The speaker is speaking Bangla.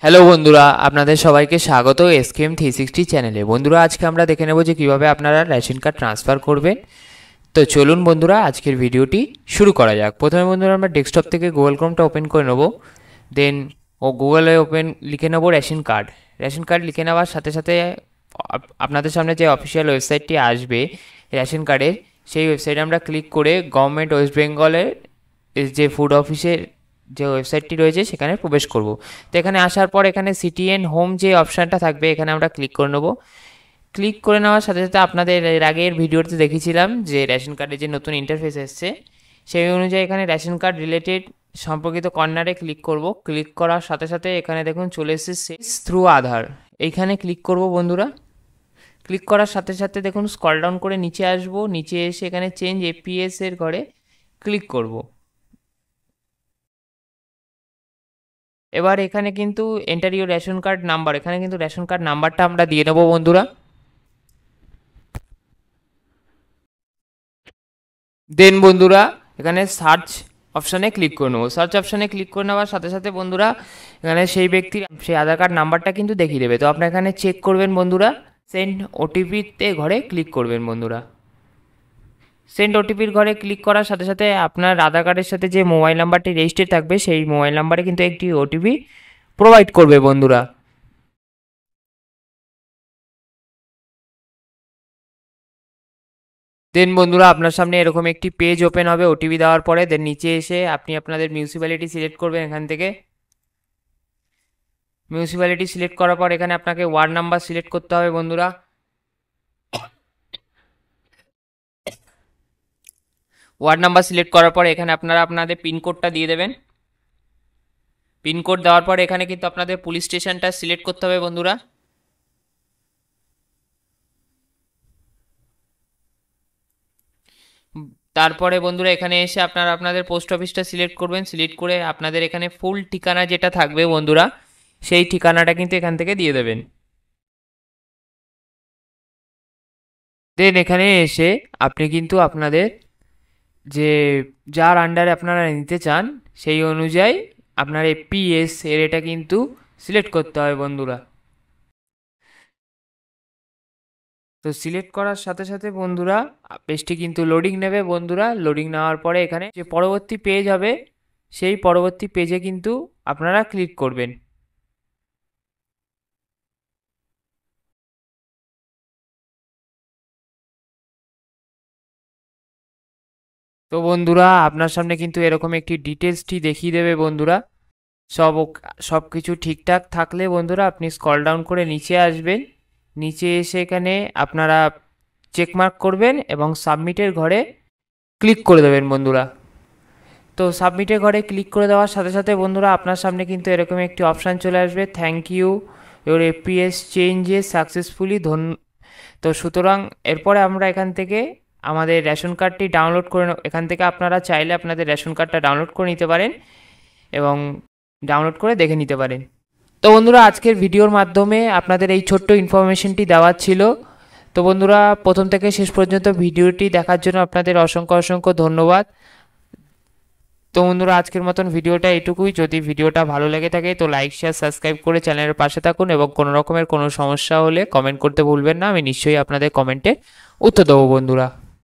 হ্যালো বন্ধুরা, আপনাদের সবাইকে স্বাগত এসকেএম 360 চ্যানেলে। বন্ধুরা, আজকে আমরা দেখে নেব যে কীভাবে আপনারা রেশন কার্ড ট্রান্সফার করবেন। তো চলুন বন্ধুরা, আজকের ভিডিওটি শুরু করা যাক। প্রথমে বন্ধুরা আমরা ডেস্কটপ থেকে গুগল ক্রোমটা ওপেন করে নেব। দেন গুগলে লিখে নেব রেশন কার্ড। রেশন কার্ড লিখে নেওয়ার সাথে সাথে আপনাদের সামনে যে অফিসিয়াল ওয়েবসাইটটি আসবে রেশন কার্ডের, সেই ওয়েবসাইটে আমরা ক্লিক করে গভর্নমেন্ট ওয়েস্ট বেঙ্গলের যে ফুড অফিসের যে ওয়েবসাইটটি রয়েছে সেখানে প্রবেশ করব। তো এখানে আসার পর এখানে সিটিএন হোম যে অপশানটা থাকবে এখানে আমরা ক্লিক করে নেব। ক্লিক করে নেওয়ার সাথে সাথে আপনাদের এর আগের ভিডিওতে দেখিয়েছিলাম যে রেশন কার্ডের যে নতুন ইন্টারফেস এসছে সেই অনুযায়ী এখানে রেশন কার্ড রিলেটেড সম্পর্কিত কর্নারে ক্লিক করব। ক্লিক করার সাথে সাথে এখানে দেখুন চলে এসেছে থ্রু আধার, এইখানে ক্লিক করব বন্ধুরা। ক্লিক করার সাথে সাথে দেখুন স্ক্রল ডাউন করে নিচে আসব, নিচে এসে এখানে চেঞ্জ এপিএস এর ঘরে ক্লিক করব। এবার এখানে কিন্তু enter your ration card number, এখানে কিন্তু রেশন কার্ড নাম্বারটা আমরা দিয়ে নেবো বন্ধুরা। দেন বন্ধুরা এখানে সার্চ অপশানে ক্লিক করে নেবো। সার্চ অপশানে ক্লিক করে নেওয়ার সাথে সাথে বন্ধুরা এখানে সেই ব্যক্তির সেই আধার কার্ড নাম্বারটা কিন্তু দেখিয়ে দেবে। তো আপনারা এখানে চেক করবেন বন্ধুরা, সেন্ড ওটিপিতে ঘরে ক্লিক করবেন বন্ধুরা। সেন্ড ওটিপির ঘরে ক্লিক করার সাথে সাথে আপনার আধার কার্ডের সাথে যে মোবাইল নাম্বারটি রেজিস্টার থাকবে সেই মোবাইল নাম্বারে কিন্তু একটি ওটিপি প্রোভাইড করবে বন্ধুরা। দেন বন্ধুরা আপনার সামনে এরকম একটি পেজ ওপেন হবে ওটিপি দেওয়ার পরে। দেন নিচে এসে আপনি আপনাদের মিউনিসিপ্যালিটি সিলেক্ট করবেন। এখান থেকে মিউনিসিপ্যালিটি সিলেক্ট করার পর এখানে আপনাকে ওয়ার্ড নাম্বার সিলেক্ট করতে হবে বন্ধুরা। ওয়ার্ড নাম্বার সিলেক্ট করার পর এখানে আপনারা আপনাদের পিনকোডটা দিয়ে দেবেন। পিনকোড দেওয়ার পর এখানে কিন্তু আপনাদের পুলিশ স্টেশনটা সিলেক্ট করতে হবে বন্ধুরা। তারপরে বন্ধুরা এখানে এসে আপনারা আপনাদের পোস্ট অফিসটা সিলেক্ট করবেন। সিলেক্ট করে আপনাদের এখানে ফুল ঠিকানা যেটা থাকবে বন্ধুরা সেই ঠিকানাটা কিন্তু এখান থেকে দিয়ে দেবেন। দেন এখানে এসে আপনি কিন্তু আপনাদের যে যার আন্ডারে আপনারা নিতে চান সেই অনুযায়ী আপনার এপিএস এর এটা কিন্তু সিলেক্ট করতে হয় বন্ধুরা। তো সিলেক্ট করার সাথে সাথে বন্ধুরা পেজটি কিন্তু লোডিং নেবে বন্ধুরা। লোডিং নেওয়ার পরে এখানে যে পরবর্তী পেজ হবে সেই পরবর্তী পেজে কিন্তু আপনারা ক্লিক করবেন। তো বন্ধুরা আপনার সামনে কিন্তু এরকম একটি ডিটেলসটি দেখিয়ে দেবে বন্ধুরা। সব কিছু ঠিকঠাক থাকলে বন্ধুরা আপনি স্ক্রল ডাউন করে নিচে আসবেন। নিচে এসে এখানে আপনারা চেকমার্ক করবেন এবং সাবমিটের ঘরে ক্লিক করে দেবেন বন্ধুরা। তো সাবমিটের ঘরে ক্লিক করে দেওয়ার সাথে সাথে বন্ধুরা আপনার সামনে কিন্তু এরকম একটি অপশান চলে আসবে, thank you your APS changes successfully তো সুতরাং এরপরে আমরা এখান থেকে আমাদের রেশন কার্ডটি ডাউনলোড করে এখান থেকে আপনারা চাইলে আপনাদের রেশন কার্ডটা ডাউনলোড করে নিতে পারেন এবং ডাউনলোড করে দেখে নিতে পারেন। তো বন্ধুরা আজকের ভিডিওর মাধ্যমে আপনাদের এই ছোট্ট ইনফরমেশনটি দেওয়ার ছিল। তো বন্ধুরা প্রথম থেকে শেষ পর্যন্ত ভিডিওটি দেখার জন্য আপনাদের অসংখ্য অসংখ্য ধন্যবাদ। তো বন্ধুরা আজকের মতন ভিডিওটা এটুকুই। যদি ভিডিওটা ভালো লেগে থাকে তো লাইক শেয়ার সাবস্ক্রাইব করে চ্যানেলের পাশে থাকুন এবং কোনো রকমের কোনো সমস্যা হলে কমেন্ট করতে ভুলবেন না, আমি নিশ্চয়ই আপনাদের কমেন্টে উত্তর দেবো বন্ধুরা।